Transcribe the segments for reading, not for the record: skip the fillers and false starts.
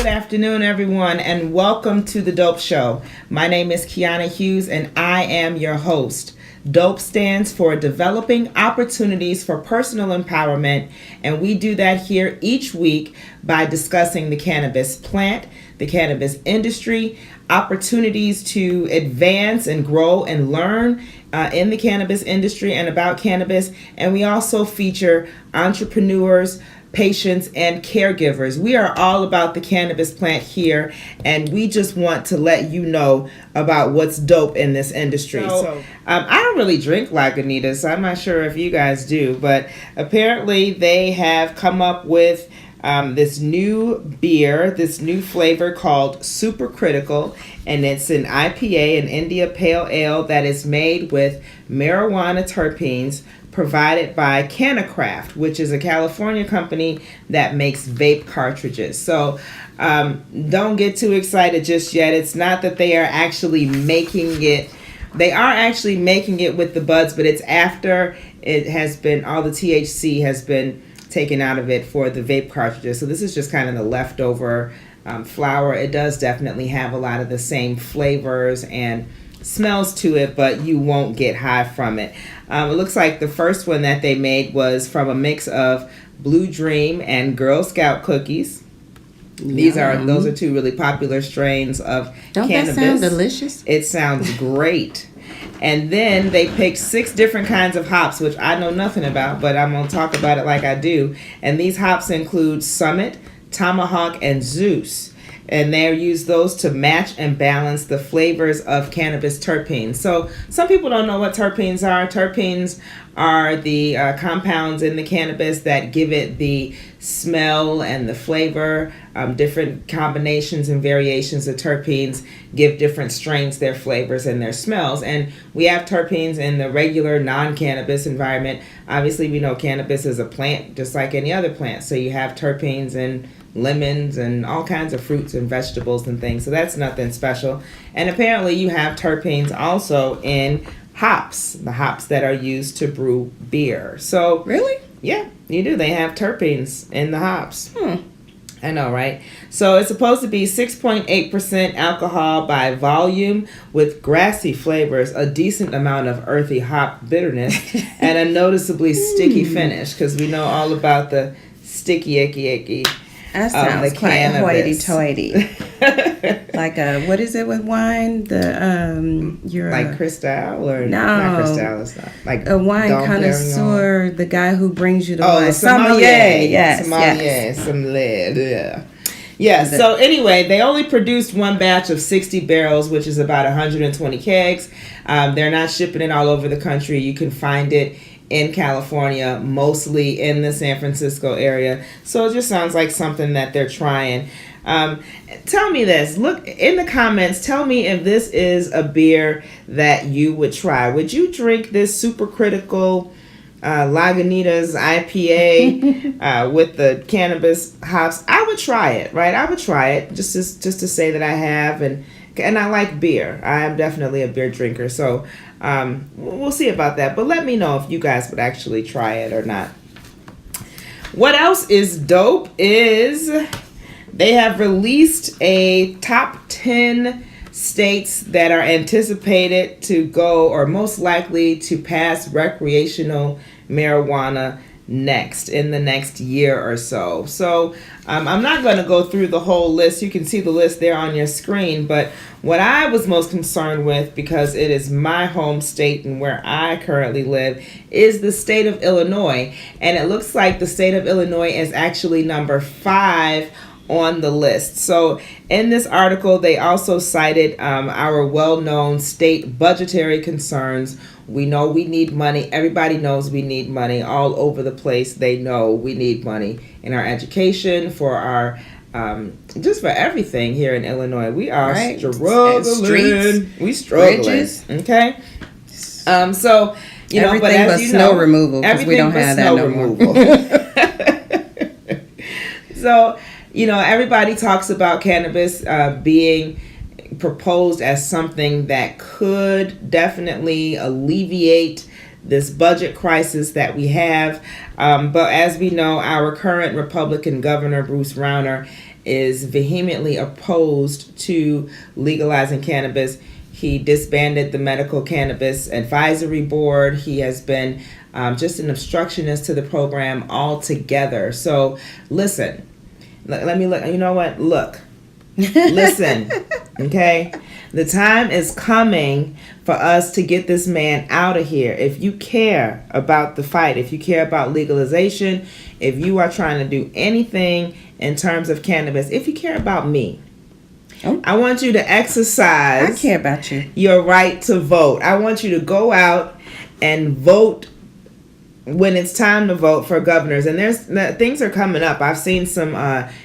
Good afternoon, everyone, and welcome to The Dope Show. My name is Kiana Hughes, and I am your host. DOPE stands for Developing Opportunities for Personal Empowerment, and we do that here each week by discussing the cannabis plant, the cannabis industry, opportunities to advance and grow and learn in the cannabis industry and about cannabis. And we also feature entrepreneurs, patients, and caregivers. We are all about the cannabis plant here, and we just want to let you know about what's dope in this industry. I don't really drink Lagunitas, so I'm not sure if you guys do, but apparently they have come up with this new beer, this new flavor called Super Critical, and it's an IPA, an India Pale Ale that is made with marijuana terpenes provided by Cannabis, which is a California company that makes vape cartridges. So don't get too excited just yet. It's not that they are actually making it. They are actually making it with the buds, but it's after it has been, all the THC has been taken out of it for the vape cartridges. So this is just kind of the leftover flower. It does definitely have a lot of the same flavors and smells to it, but you won't get high from it. It looks like the first one that they made was from a mix of Blue Dream and Girl Scout cookies. Those are two really popular strains of cannabis. Don't that sound delicious? It sounds great. And then they picked 6 different kinds of hops, which I know nothing about, but I'm going to talk about it like I do. And these hops include Summit, Tomahawk, and Zeus. And they use those to match and balance the flavors of cannabis terpenes. So some people don't know what terpenes are. Terpenes are the compounds in the cannabis that give it the smell and the flavor. Different combinations and variations of terpenes give different strains their flavors and their smells. And we have terpenes in the regular non-cannabis environment. Obviously, we know cannabis is a plant just like any other plant. So you have terpenes in lemons and all kinds of fruits and vegetables and things. So that's nothing special. And apparently you have terpenes also in hops, the hops that are used to brew beer. So really? Yeah, you do. They have terpenes in the hops. I know, right? So it's supposed to be 6.8% alcohol by volume with grassy flavors, a decent amount of earthy hop bitterness, and a noticeably sticky finish, because we know all about the sticky, icky. That sounds quite hoity-toity. Like what is it with wine? You're like Cristal or no? Not Cristal. It's not like a wine connoisseur. The guy who brings you the wine. Sommelier. Yes, sommelier. Yeah. So anyway, they only produced one batch of 60 barrels, which is about 120 kegs. They're not shipping it all over the country. You can find it in California, mostly in the San Francisco area. So it just sounds like something that they're trying. Tell me this. Look in the comments. Tell me if this is a beer that you would try. Would you drink this Super Critical Lagunitas IPA with the cannabis hops? I would try it, right? I would try it just to say that I have, and I like beer. I am definitely a beer drinker. So we'll see about that. But let me know if you guys would actually try it or not. What else is dope is they have released a top 10 states that are anticipated to go, or most likely to pass, recreational marijuana in the next year or so. So I'm not going to go through the whole list. You can see the list there on your screen. But what I was most concerned with, because it is my home state and where I currently live, is the state of Illinois. And it looks like the state of Illinois is actually number 5 on the list. So in this article, they also cited our well-known state budgetary concerns. We know we need money. Everybody knows we need money all over the place. They know we need money in our education, for our just for everything here in Illinois. We are struggling. Streets, we struggling. Bridges. Okay. So you know, everything but as but you snow know, removal, because we don't have that no more. So you know, everybody talks about cannabis being proposed as something that could definitely alleviate this budget crisis that we have. But as we know, our current Republican governor, Bruce Rauner, is vehemently opposed to legalizing cannabis. He disbanded the Medical Cannabis Advisory Board. He has been just an obstructionist to the program altogether. So listen, let me look. You know what? Look. Listen, okay? The time is coming for us to get this man out of here. If you care about the fight, if you care about legalization, if you are trying to do anything in terms of cannabis, if you care about me, I want you to exercise. I care about you. Your right to vote. I want you to go out and vote when it's time to vote for governors. And things are coming up. I've seen some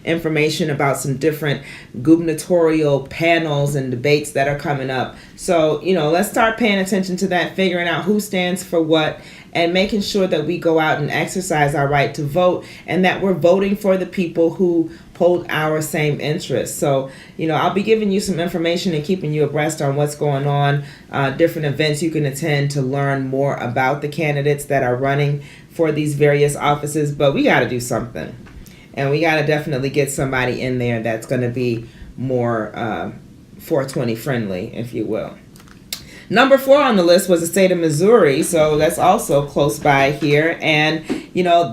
information about some different gubernatorial panels and debates that are coming up. So, let's start paying attention to that, figuring out who stands for what, and making sure that we go out and exercise our right to vote, and that we're voting for the people who hold our same interests. So, I'll be giving you some information and keeping you abreast on what's going on, different events you can attend to learn more about the candidates that are running for these various offices. But we got to do something. And we got to definitely get somebody in there that's going to be more 420 friendly, if you will. Number 4 on the list was the state of Missouri, so that's also close by here. And,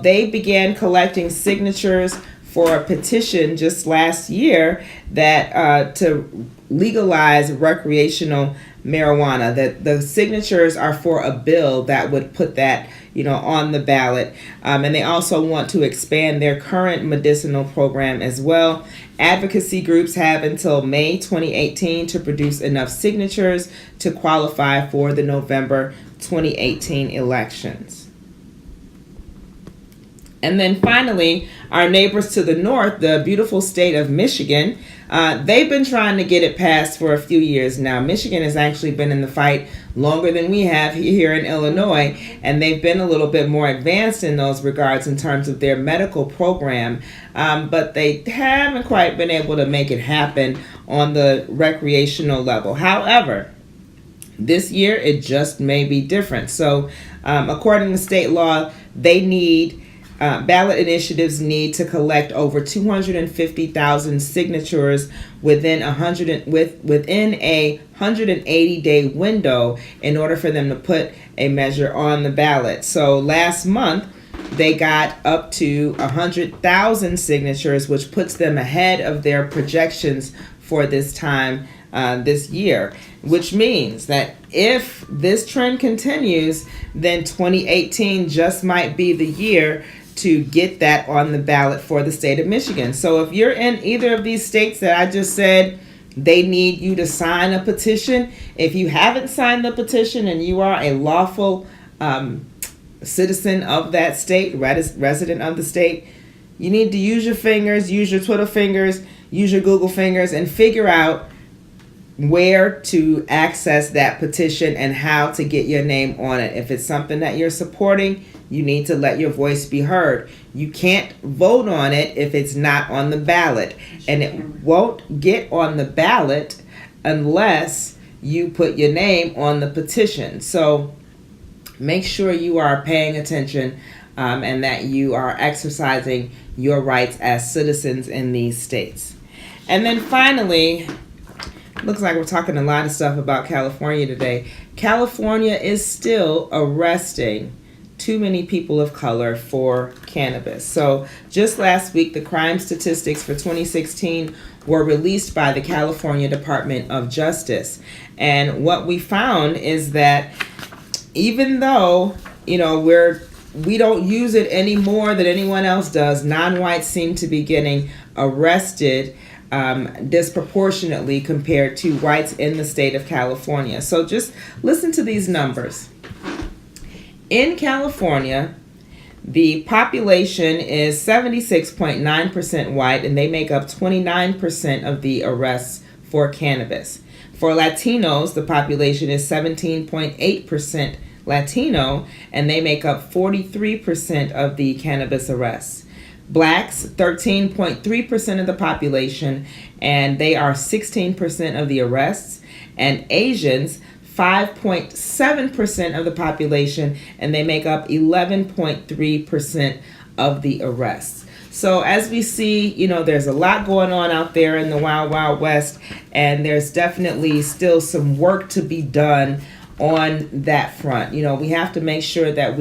they began collecting signatures for a petition just last year that to legalize recreational marijuana. That the signatures are for a bill that would put that on the ballot, and they also want to expand their current medicinal program as well. Advocacy groups have until May 2018 to produce enough signatures to qualify for the November 2018 elections. And then finally, our neighbors to the north, the beautiful state of Michigan, they've been trying to get it passed for a few years now. Michigan has actually been in the fight longer than we have here in Illinois, and they've been a little bit more advanced in those regards in terms of their medical program, but they haven't quite been able to make it happen on the recreational level. However, this year it just may be different. So according to state law, they need ballot initiatives need to collect over 250,000 signatures within a 180-day window in order for them to put a measure on the ballot. So last month they got up to 100,000 signatures, which puts them ahead of their projections for this time this year, which means that if this trend continues, then 2018 just might be the year to get that on the ballot for the state of Michigan. So if you're in either of these states that I just said, they need you to sign a petition. If you haven't signed the petition and you are a lawful citizen of that state, resident of the state, you need to use your fingers, use your Twitter fingers, use your Google fingers, and figure out where to access that petition and how to get your name on it. If it's something that you're supporting, you need to let your voice be heard. You can't vote on it if it's not on the ballot. And it won't get on the ballot unless you put your name on the petition. So make sure you are paying attention and that you are exercising your rights as citizens in these states. And then finally, looks like we're talking a lot of stuff about California today. California is still arresting too many people of color for cannabis. So just last week, the crime statistics for 2016 were released by the California Department of Justice. And what we found is that even though, we don't use it any more than anyone else does, non-whites seem to be getting arrested disproportionately compared to whites in the state of California. So just listen to these numbers. In California, the population is 76.9% white, and they make up 29% of the arrests for cannabis. For Latinos, the population is 17.8% Latino, and they make up 43% of the cannabis arrests. Blacks, 13.3% of the population, and they are 16% of the arrests. And Asians, 5.7% of the population, and they make up 11.3% of the arrests. So as we see, there's a lot going on out there in the Wild Wild West, and there's definitely still some work to be done on that front. We have to make sure that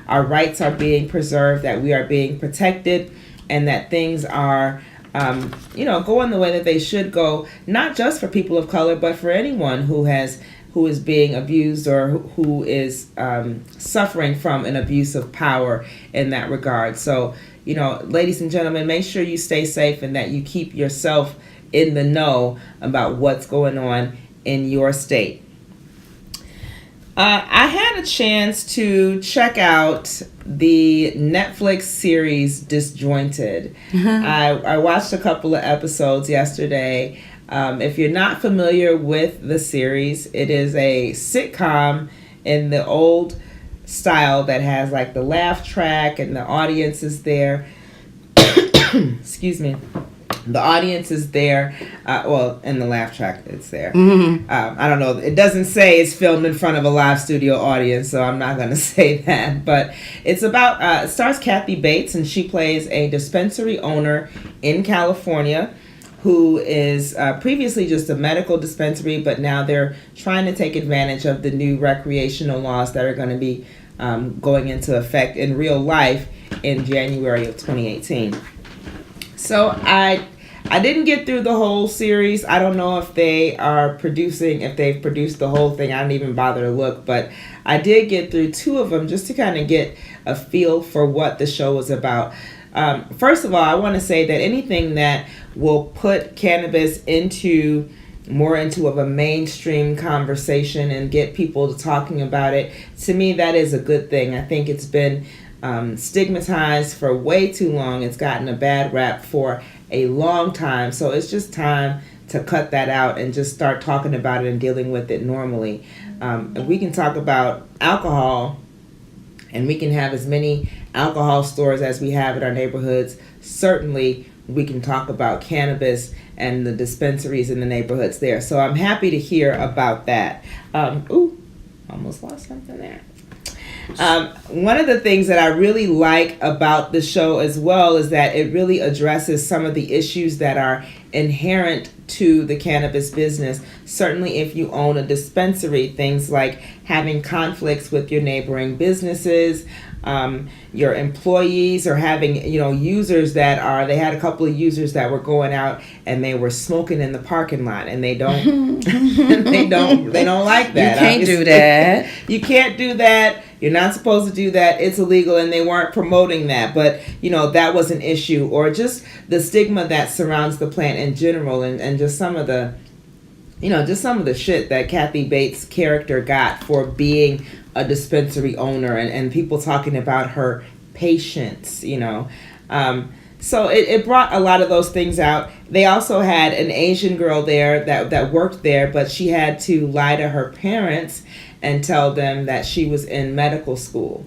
our rights are being preserved, that we are being protected, and that things are going the way that they should go, not just for people of color, but for anyone who is being abused or who is suffering from an abuse of power in that regard. So, ladies and gentlemen, make sure you stay safe and that you keep yourself in the know about what's going on in your state. I had a chance to check out the Netflix series Disjointed. I watched a couple of episodes yesterday. If you're not familiar with the series, it is a sitcom in the old style that has like the laugh track and the audience is there. Excuse me. The audience is there. In the laugh track, it's there. Mm-hmm. I don't know. It doesn't say it's filmed in front of a live studio audience, so I'm not going to say that. But it's about, it stars Kathy Bates, and she plays a dispensary owner in California who is previously just a medical dispensary, but now they're trying to take advantage of the new recreational laws that are going to be going into effect in real life in January of 2018. So I didn't get through the whole series. I don't know if they've produced the whole thing. I didn't even bother to look, but I did get through 2 of them just to kind of get a feel for what the show was about. First of all, I want to say that anything that will put cannabis into of a mainstream conversation and get people to talking about it, to me, that is a good thing. I think it's been stigmatized for way too long. It's gotten a bad rap for a long time. So it's just time to cut that out and just start talking about it and dealing with it normally. We can talk about alcohol, and we can have as many alcohol stores as we have in our neighborhoods. Certainly, we can talk about cannabis and the dispensaries in the neighborhoods there. So I'm happy to hear about that. Almost lost something there. One of the things that I really like about the show as well is that it really addresses some of the issues that are inherent to the cannabis business. Certainly if you own a dispensary, things like having conflicts with your neighboring businesses, your employees, or having, users they had a couple of users that were going out and they were smoking in the parking lot, and they don't they don't like that. You can't do that. You can't do that. You're not supposed to do that. It's illegal, and they weren't promoting that. But, that was an issue, or just the stigma that surrounds the plant in general, and just some of the, just some of the shit that Kathy Bates' character got for being a dispensary owner, and people talking about her patience, So it brought a lot of those things out. They also had an Asian girl there that worked there, but she had to lie to her parents and tell them that she was in medical school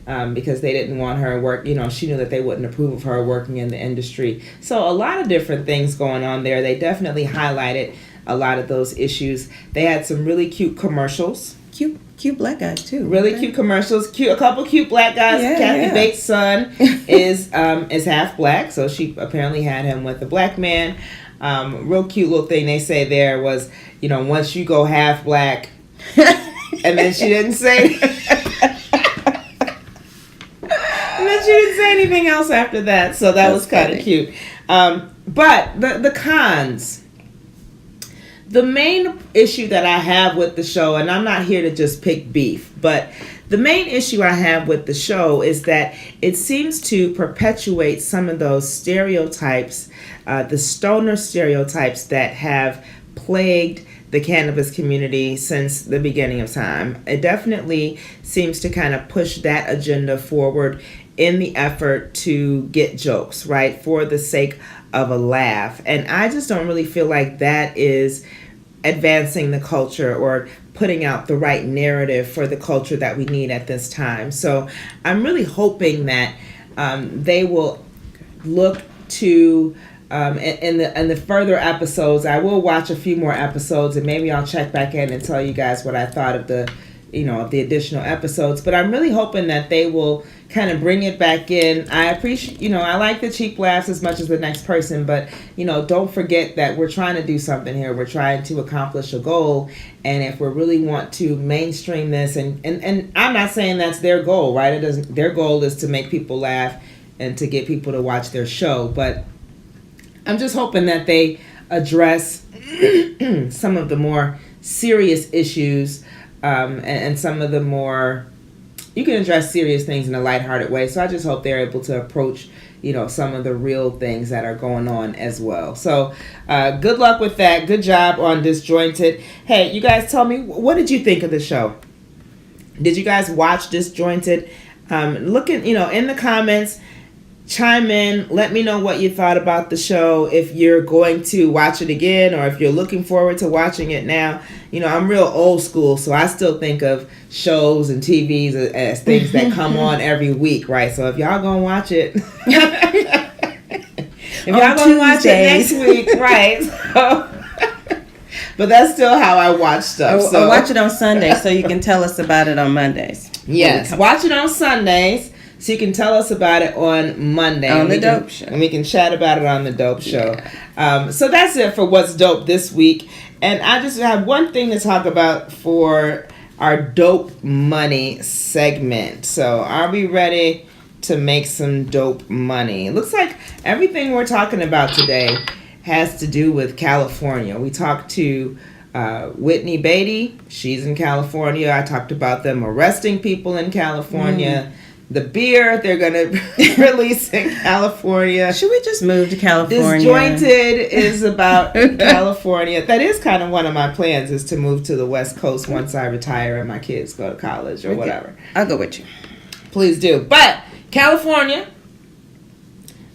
because they didn't want her to work. She knew that they wouldn't approve of her working in the industry. So a lot of different things going on there. They definitely highlighted a lot of those issues. They had some really cute commercials. Cute black guys too. Really cute commercials. A couple cute black guys. Yeah, Kathy Bates' son is half black, so she apparently had him with a black man. Real cute little thing they say there was, once you go half black, and then she didn't say. And then she didn't say anything else after that, so that was kind of cute. But the cons. The main issue that I have with the show, and I'm not here to just pick beef, but the main issue I have with the show is that it seems to perpetuate some of those stereotypes, the stoner stereotypes that have plagued the cannabis community since the beginning of time. It definitely seems to kind of push that agenda forward in the effort to get jokes, right, for the sake of a laugh. And I just don't really feel like that is advancing the culture or putting out the right narrative for the culture that we need at this time. So I'm really hoping that they will look to in the further episodes. I will watch a few more episodes, and maybe I'll check back in and tell you guys what I thought of the of the additional episodes. But I'm really hoping that they will kind of bring it back in. I appreciate, I like the cheap laughs as much as the next person, but, don't forget that we're trying to do something here. We're trying to accomplish a goal. And if we really want to mainstream this, and I'm not saying that's their goal, right? Their goal is to make people laugh and to get people to watch their show. But I'm just hoping that they address some of the more serious issues, and some of the more, you can address serious things in a lighthearted way. So I just hope they're able to approach, some of the real things that are going on as well. So good luck with that. Good job on Disjointed. Hey, you guys tell me, what did you think of the show? Did you guys watch Disjointed? Look at, in the comments, chime in, let me know what you thought about the show, if you're going to watch it again or if you're looking forward to watching it now. I'm real old school, so I still think of shows and TVs as things that come on every week, right? So if y'all gonna watch it, if y'all gonna watch it next week, right? So, but that's still how I watch stuff. So watch it on Sundays so you can tell us about it on Mondays. Yes, watch it on Sundays so you can tell us about it on Monday. On the Dope Show. And we can chat about it on the Dope Show. Yeah. So that's it for What's Dope this week. And I just have one thing to talk about for our Dope Money segment. So are we ready to make some dope money? It looks like everything we're talking about today has to do with California. We talked to Whitney Beatty. She's in California. I talked about them arresting people in California. The beer they're going to release in California. Should we just move to California? Disjointed is about California. That is kind of one of my plans, is to move to the West Coast once I retire and my kids go to college or whatever. I'll go with you. Please do. But California,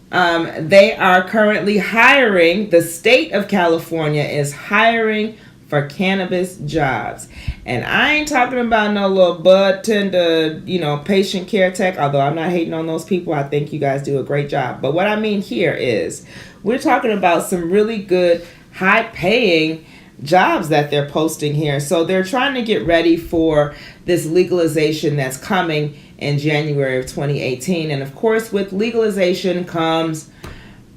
they are currently hiring. The state of California is hiring for cannabis jobs. And I ain't talking about no little bud tender, patient care tech, although I'm not hating on those people. I think you guys do a great job. But what I mean here is we're talking about some really good, high-paying jobs that they're posting here. So they're trying to get ready for this legalization that's coming in January of 2018. And of course, with legalization comes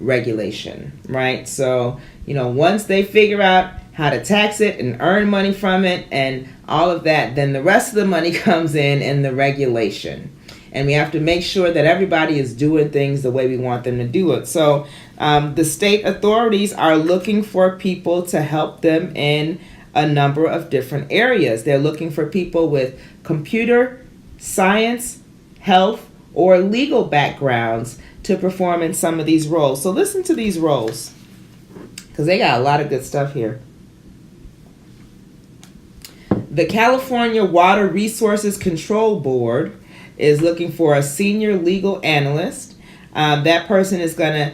regulation, right? So, once they figure out how to tax it and earn money from it and all of that, then the rest of the money comes in the regulation. And we have to make sure that everybody is doing things the way we want them to do it. So the state authorities are looking for people to help them in a number of different areas. They're looking for people with computer, science, health, or legal backgrounds to perform in some of these roles. So listen to these roles, because they got a lot of good stuff here. The California Water Resources Control Board is looking for a senior legal analyst. That person is going to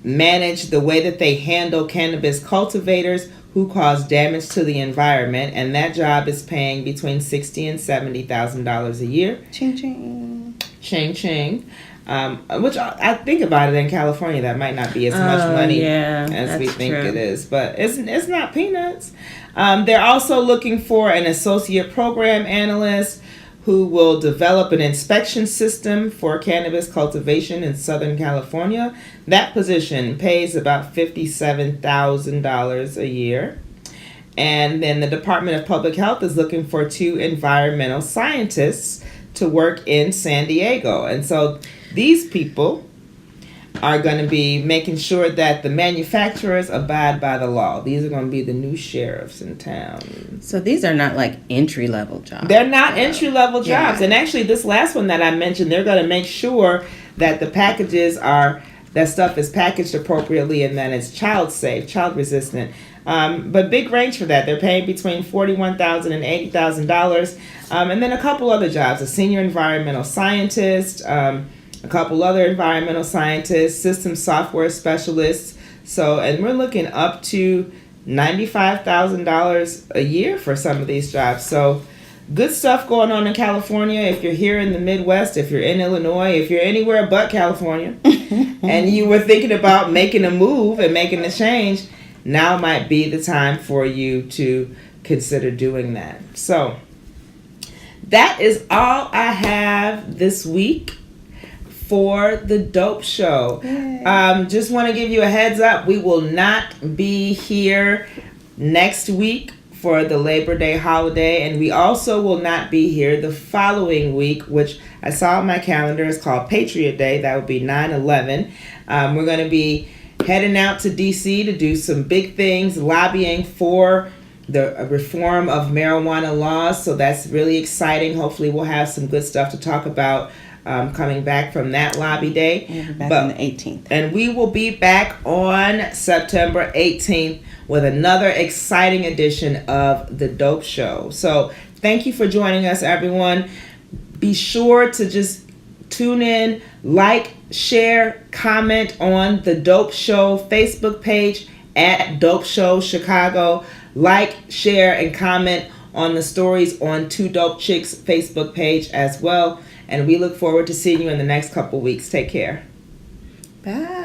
manage the way that they handle cannabis cultivators who cause damage to the environment, and that job is paying between $60,000 and $70,000 a year. Ching ching. Ching ching. Which I think about it, in California, that might not be as much money as we think it is, but it's not peanuts. They're also looking for an associate program analyst who will develop an inspection system for cannabis cultivation in Southern California. That position pays about $57,000 a year. And then the Department of Public Health is looking for 2 environmental scientists to work in San Diego. And so these people are going to be making sure that the manufacturers abide by the law. These are going to be the new sheriffs in town. So these are not like entry-level jobs. They're not entry-level jobs. Yeah. And actually, this last one that I mentioned, they're going to make sure that the packages that stuff is packaged appropriately and that it's child safe, child resistant. But big range for that. They're paying between $41,000 and $80,000. And then a couple other jobs, a senior environmental scientist, a couple other environmental scientists, system software specialists. So, and we're looking up to $95,000 a year for some of these jobs. So good stuff going on in California. If you're here in the Midwest, if you're in Illinois, if you're anywhere but California, and you were thinking about making a move and making a change, now might be the time for you to consider doing that. So that is all I have this week for the Dope Show. Just want to give you a heads up. We will not be here next week for the Labor Day holiday, and we also will not be here the following week, which I saw on my calendar is called Patriot Day. That would be 9/11. We're going to be heading out to D.C. to do some big things, lobbying for the reform of marijuana laws. So that's really exciting. Hopefully we'll have some good stuff to talk about coming back from that lobby day. We'll be back on the 18th. And we will be back on September 18th with another exciting edition of The Dope Show. So thank you for joining us, everyone. Be sure to just tune in, like, share, comment on The Dope Show Facebook page at Dope Show Chicago. Like, share, and comment on the stories on Two Dope Chicks Facebook page as well. And we look forward to seeing you in the next couple weeks. Take care. Bye.